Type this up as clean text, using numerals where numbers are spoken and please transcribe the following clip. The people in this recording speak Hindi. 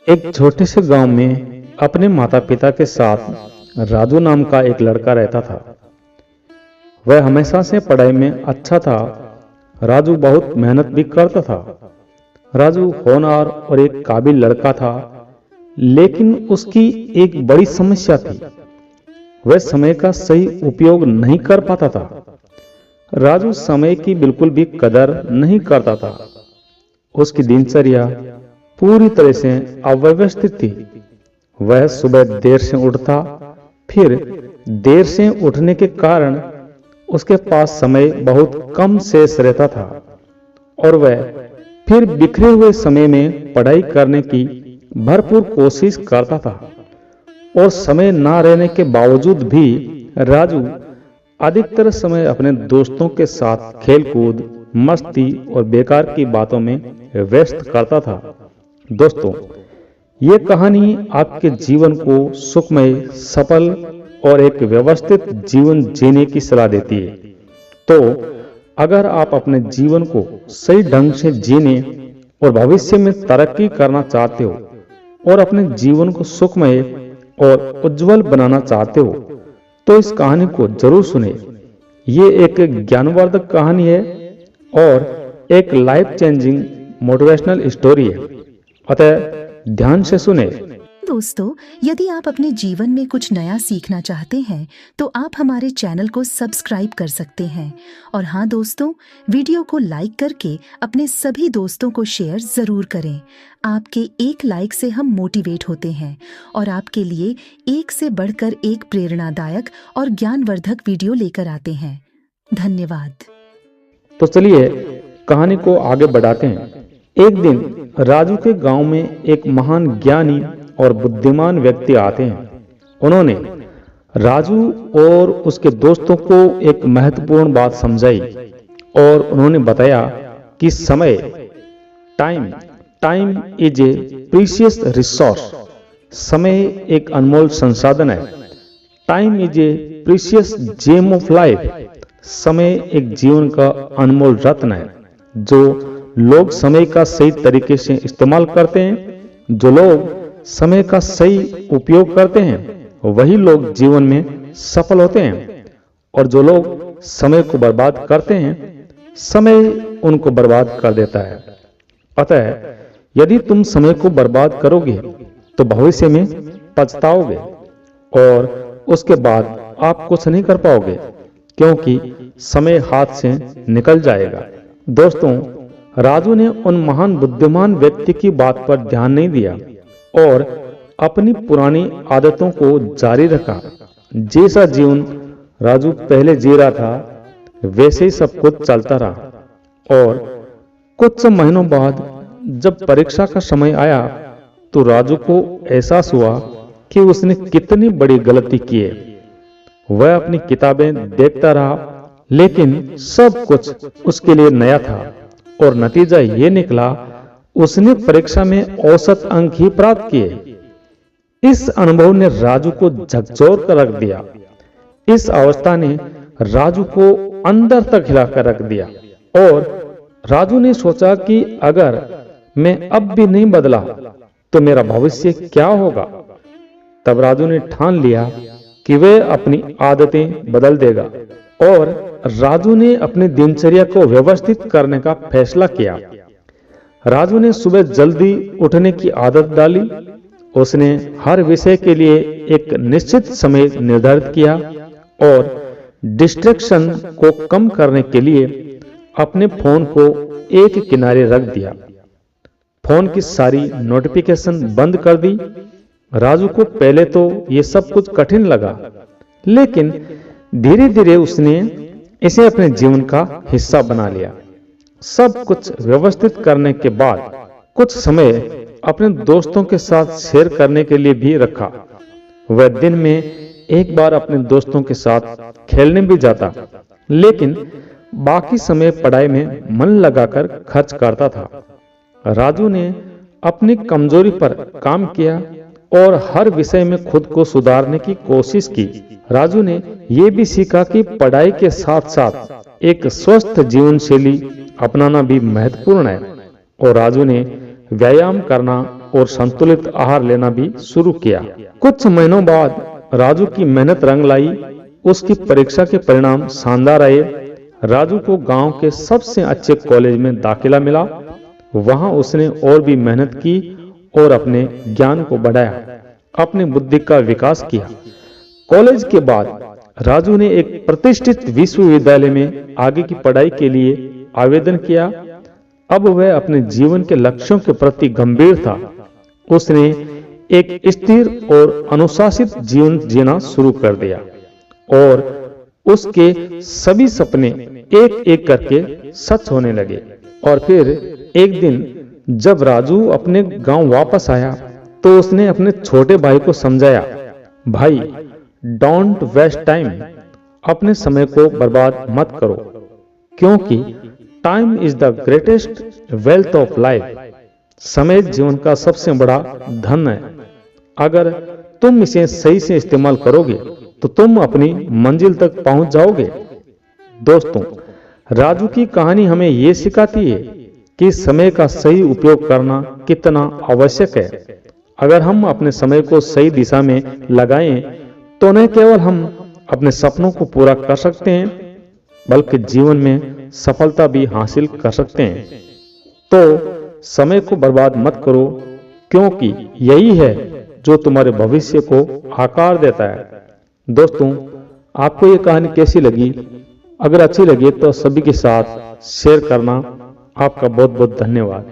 एक छोटे से गांव में अपने माता पिता के साथ राजू नाम का एक लड़का रहता था। वह हमेशा से पढ़ाई में अच्छा था। राजू बहुत मेहनत भी करता था। राजू होनहार और एक काबिल लड़का था, लेकिन उसकी एक बड़ी समस्या थी। वह समय का सही उपयोग नहीं कर पाता था। राजू समय की बिल्कुल भी कदर नहीं करता था। उसकी दिनचर्या पूरी तरह से अव्यवस्थित थी। वह सुबह देर से उठता, फिर देर से उठने के कारण उसके पास समय बहुत कम शेष रहता था और वह फिर बिखरे हुए समय में पढ़ाई करने की भरपूर कोशिश करता था। और समय ना रहने के बावजूद भी राजू अधिकतर समय अपने दोस्तों के साथ खेलकूद, मस्ती और बेकार की बातों में व्यस्त करता था। दोस्तों, ये कहानी आपके जीवन को सुखमय, सफल और एक व्यवस्थित जीवन जीने की सलाह देती है। तो अगर आप अपने जीवन को सही ढंग से जीने और भविष्य में तरक्की करना चाहते हो और अपने जीवन को सुखमय और उज्जवल बनाना चाहते हो, तो इस कहानी को जरूर सुने। ये एक ज्ञानवर्धक कहानी है और एक लाइफ चेंजिंग मोटिवेशनल स्टोरी है, अतः ध्यान से सुने। दोस्तों, यदि आप अपने जीवन में कुछ नया सीखना चाहते हैं तो आप हमारे चैनल को सब्सक्राइब कर सकते हैं। और हाँ दोस्तों, वीडियो को लाइक करके अपने सभी दोस्तों को शेयर जरूर करें। आपके एक लाइक से हम मोटिवेट होते हैं और आपके लिए एक से बढ़कर एक प्रेरणादायक और ज्ञानवर्धक वीडियो लेकर आते हैं। धन्यवाद। तो चलिए कहानी को आगे बढ़ाते हैं। एक दिन राजू के गांव में एक महान ज्ञानी और बुद्धिमान व्यक्ति आते हैं। उन्होंने राजू और उसके दोस्तों को एक महत्वपूर्ण बात समझाई और उन्होंने बताया कि समय, time is a precious resource. समय एक अनमोल संसाधन है। Time is a precious gem of life. समय एक जीवन का अनमोल रत्न है। जो लोग समय का सही तरीके से इस्तेमाल करते हैं, जो लोग समय का सही उपयोग करते हैं, वही लोग जीवन में सफल होते हैं। और जो लोग समय को बर्बाद करते हैं, समय उनको बर्बाद कर देता है। अतः यदि तुम समय को बर्बाद करोगे तो भविष्य में पछताओगे और उसके बाद आप कुछ नहीं कर पाओगे, क्योंकि समय हाथ से निकल जाएगा। दोस्तों, राजू ने उन महान बुद्धिमान व्यक्ति की बात पर ध्यान नहीं दिया और अपनी पुरानी आदतों को जारी रखा। जैसा जीवन राजू पहले जी रहा था, वैसे ही सब कुछ चलता रहा। और कुछ महीनों बाद जब परीक्षा का समय आया तो राजू को एहसास हुआ कि उसने कितनी बड़ी गलती की है। वह अपनी किताबें देखता रहा, लेकिन सब कुछ उसके लिए नया था और नतीजा ये निकला, उसने परीक्षा में औसत अंक ही प्राप्त किए। इस अनुभव ने राजू को झकझोर कर रख दिया। इस अवस्था ने राजू को अंदर तक हिलाकर रख दिया और राजू ने सोचा कि अगर मैं अब भी नहीं बदला तो मेरा भविष्य क्या होगा। तब राजू ने ठान लिया कि वह अपनी आदतें बदल देगा और राजू ने अपनी दिनचर्या को व्यवस्थित करने का फैसला किया। राजू ने सुबह जल्दी उठने की आदत डाली। उसने हर विषय के लिए एक निश्चित समय निर्धारित किया और डिस्ट्रैक्शन को कम करने के लिए अपने फोन को एक किनारे रख दिया। फोन की सारी नोटिफिकेशन बंद कर दी। राजू को पहले तो ये सब कुछ कठिन लगा, लेकिन धीरे धीरे उसने इसे अपने जीवन का हिस्सा बना लिया। सब कुछ व्यवस्थित करने के बाद कुछ समय अपने दोस्तों के साथ शेयर करने के लिए भी रखा। वह दिन में एक बार अपने दोस्तों के साथ खेलने भी जाता, लेकिन बाकी समय पढ़ाई में मन लगाकर खर्च करता था। राजू ने अपनी कमजोरी पर काम किया और हर विषय में खुद को सुधारने की कोशिश की। राजू ने यह भी सीखा कि पढ़ाई के साथ साथ एक स्वस्थ जीवन शैली अपनाना भी महत्वपूर्ण है और राजू ने व्यायाम करना और संतुलित आहार लेना भी शुरू किया। कुछ महीनों बाद राजू की मेहनत रंग लाई। उसकी परीक्षा के परिणाम शानदार आए। राजू को गांव के सबसे अच्छे कॉलेज में दाखिला मिला। वहां उसने और भी मेहनत की और अपने ज्ञान को बढ़ाया, अपनी बुद्धि का विकास किया। कॉलेज के बाद राजू ने एक प्रतिष्ठित विश्वविद्यालय में आगे की पढ़ाई के लिए आवेदन किया। अब वह अपने जीवन के लक्ष्यों के प्रति गंभीर था। उसने एक स्थिर और अनुशासित जीवन जीना शुरू कर दिया और उसके सभी सपने एक एक करके सच होने लगे। और फिर एक दिन जब राजू अपने गांव वापस आया तो उसने अपने छोटे भाई को समझाया, भाई डोंट वेस्ट टाइम, अपने समय को बर्बाद मत करो, क्योंकि time is the greatest wealth of life. समय जीवन का सबसे बड़ा धन है। अगर तुम इसे सही से इस्तेमाल करोगे तो तुम अपनी मंजिल तक पहुंच जाओगे। दोस्तों, राजू की कहानी हमें यह सिखाती है कि समय का सही उपयोग करना कितना आवश्यक है। अगर हम अपने समय को सही दिशा में लगाएं तो न केवल हम अपने सपनों को पूरा कर सकते हैं बल्कि जीवन में सफलता भी हासिल कर सकते हैं। तो समय को बर्बाद मत करो, क्योंकि यही है जो तुम्हारे भविष्य को आकार देता है। दोस्तों, आपको ये कहानी कैसी लगी? अगर अच्छी लगी तो सभी के साथ शेयर करना। आपका बहुत बहुत धन्यवाद।